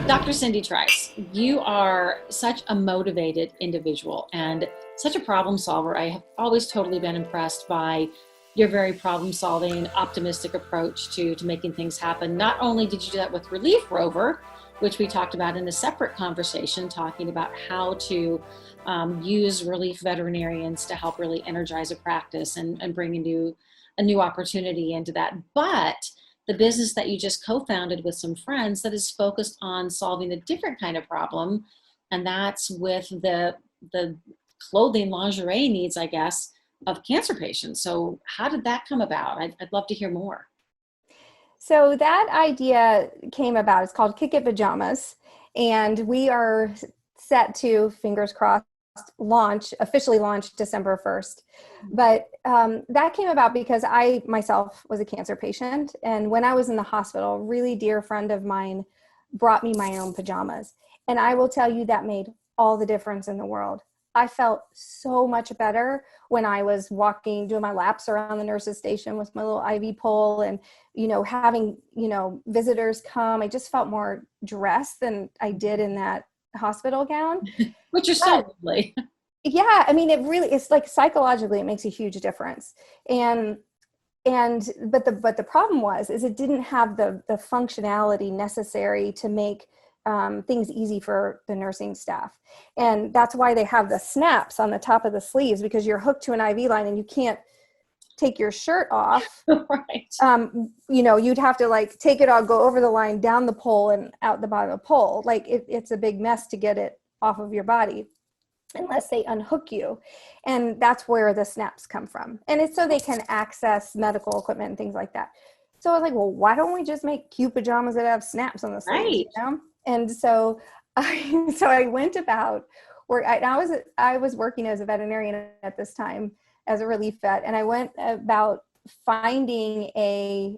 Dr. Cindy Trice, you are such a motivated individual and such a problem solver. I have always totally been impressed by your very problem solving, optimistic approach to making things happen. Not only did you do that with Relief Rover, which we talked about in a separate conversation, talking about how to use relief veterinarians to help really energize a practice and bring a new opportunity into that, but the business that you just co-founded with some friends that is focused on solving a different kind of problem, and that's with the clothing lingerie needs, I guess, of cancer patients. So how did that come about? I'd love to hear more. So that idea came about. It's called KickIt Pajamas, and we are set to, fingers crossed, officially launch December 1st. But that came about because I myself was a cancer patient, and when I was in the hospital, a really dear friend of mine brought me my own pajamas. And I will tell you that made all the difference in the world. I felt so much better when I was walking, doing my laps around the nurse's station with my little IV pole and, having, visitors come. I just felt more dressed than I did in that hospital gown. Which is so lovely. Yeah. I mean, it's like psychologically, it makes a huge difference. But the problem is it didn't have the functionality necessary to make things easy for the nursing staff. And that's why they have the snaps on the top of the sleeves, because you're hooked to an IV line and you can't take your shirt off. Right. You'd have to take it all, go over the line, down the pole and out the bottom of the pole. It's a big mess to get it off of your body unless they unhook you. And that's where the snaps come from. And it's so they can access medical equipment and things like that. So I was like, well, why don't we just make cute pajamas that have snaps on the sleeves? Right. And so I went about where I was working as a veterinarian at this time as a relief vet. And I went about finding a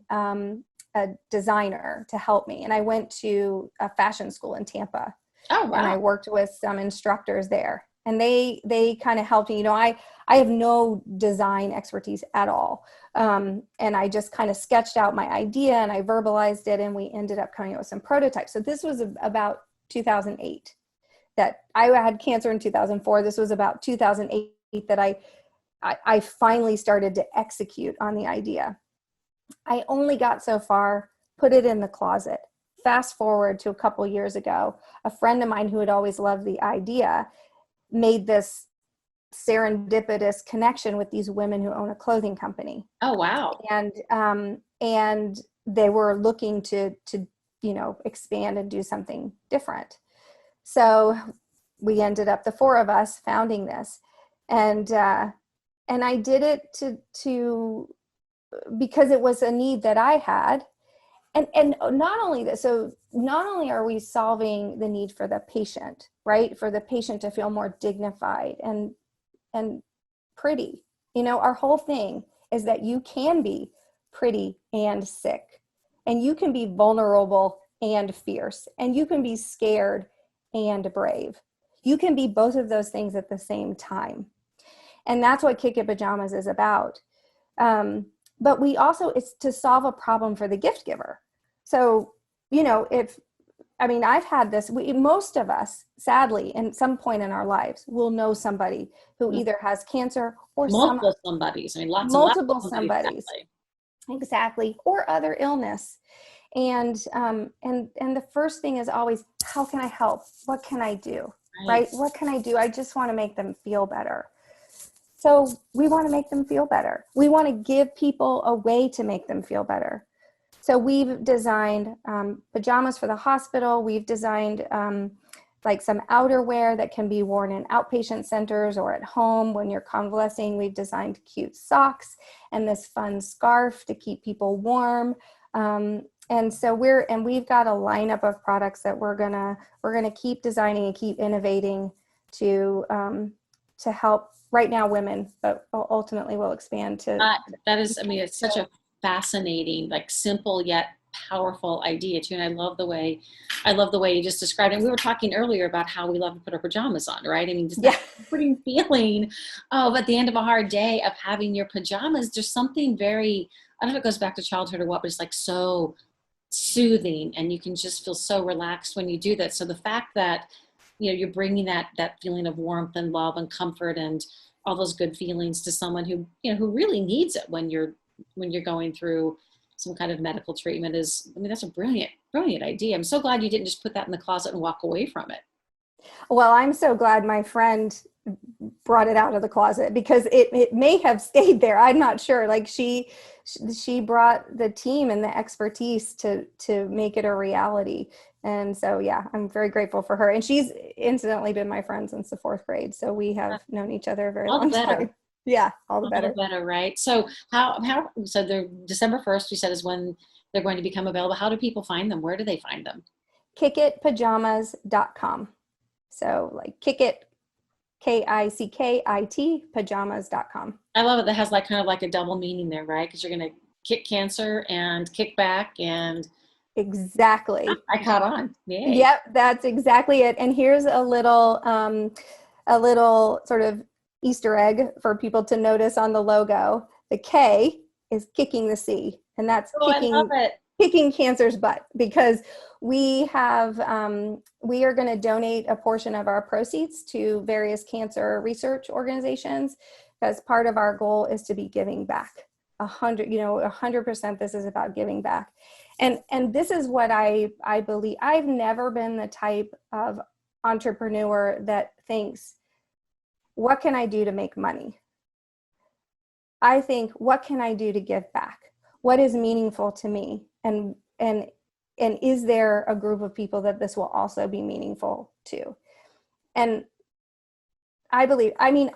designer to help me. And I went to a fashion school in Tampa. Oh, wow. And I worked with some instructors there. And they kind of helped me. I have no design expertise at all. And I just kind of sketched out my idea and I verbalized it, and we ended up coming up with some prototypes. So this was about 2008 that I had cancer in 2004. This was about 2008 that I finally started to execute on the idea. I only got so far, put it in the closet. Fast forward to a couple years ago, a friend of mine who had always loved the idea made this serendipitous connection with these women who own a clothing company. Oh, wow. And they were looking to expand and do something different. So we ended up, the four of us, founding this. And I did it to because it was a need that I had. And not only that, so not only are we solving the need for the patient, right? For the patient to feel more dignified and pretty. Our whole thing is that you can be pretty and sick, and you can be vulnerable and fierce, and you can be scared and brave. You can be both of those things at the same time. And that's what KickIt Pajamas is about. But it's to solve a problem for the gift giver. So, I've had this, most of us, sadly, in some point in our lives, will know somebody who either has cancer or multiple somebodies. Lots multiple of somebodies. Exactly. Or other illness. And the first thing is always, how can I help? What can I do? Right? What can I do? I just want to make them feel better. So we want to make them feel better. We want to give people a way to make them feel better. So we've designed pajamas for the hospital. We've designed some outerwear that can be worn in outpatient centers or at home when you're convalescing. We've designed cute socks and this fun scarf to keep people warm. And so we've got a lineup of products that we're gonna keep designing and keep innovating to help right now women, but ultimately we'll expand to. That is, it's such a fascinating, simple yet powerful idea too. And I love the way you just described it. And we were talking earlier about how we love to put our pajamas on, right? Just that comforting feeling of at the end of a hard day of having your pajamas. There's something very, I don't know if it goes back to childhood or what, but it's so soothing, and you can just feel so relaxed when you do that. So the fact that, you're bringing that feeling of warmth and love and comfort and all those good feelings to someone who, who really needs it when you're going through some kind of medical treatment is, I mean, that's a brilliant idea. I'm so glad you didn't just put that in the closet and walk away from it. Well, I'm so glad my friend brought it out of the closet, because it may have stayed there. I'm not sure. Like she brought the team and the expertise to make it a reality. And so, yeah, I'm very grateful for her. And she's incidentally been my friend since the 4th grade. So we have known each other a very All the long better. time. Yeah, all the All better. the better, right? So so the December 1st, you said, is when they're going to become available. How do people find them? Where do they find them? KickItPajamas.com. So like KickIt, KICKIT, pajamas.com. I love it. That has like kind of like a double meaning there, right? Because you're going to kick cancer and kick back, and Exactly. I caught on. Yay. Yep, that's exactly it. And here's a little sort of Easter egg for people to notice on the logo. The K is kicking the C, and that's Oh, I love it. kicking cancer's butt, because we are going to donate a portion of our proceeds to various cancer research organizations, because part of our goal is to be giving back 100%. This is about giving back. And this is what I believe. I've never been the type of entrepreneur that thinks, what can I do to make money? I think, what can I do to give back? What is meaningful to me? And is there a group of people that this will also be meaningful to? And I believe, I'm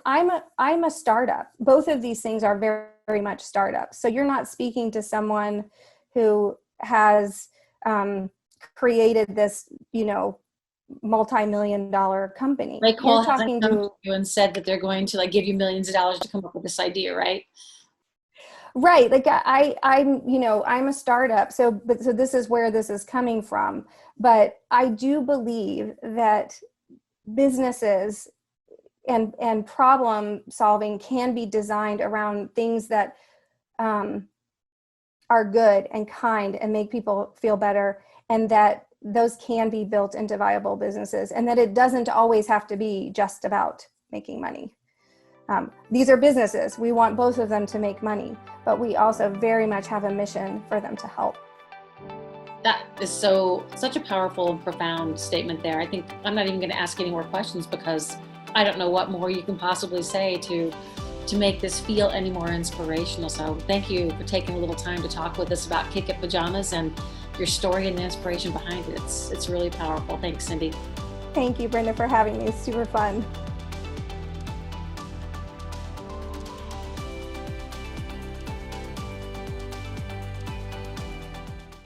a startup. Both of these things are very, very much startups. So you're not speaking to someone who has created this, multi-million-dollar company. Ray Cole You're hasn't talking come to to you and said that they're going to like give you millions of dollars to come up with this idea, right? Right. Like I'm a startup. So this is where this is coming from. But I do believe that businesses and problem solving can be designed around things that are good and kind and make people feel better, and that those can be built into viable businesses, and that it doesn't always have to be just about making money. These are businesses. We want both of them to make money, but we also very much have a mission for them to help. That is such a powerful and profound statement there. I think I'm not even going to ask any more questions, because I don't know what more you can possibly say to make this feel any more inspirational. So thank you for taking a little time to talk with us about KickIt Pajamas and your story and the inspiration behind it. It's really powerful. Thanks, Cindy. Thank you, Brenda, for having me. It's super fun.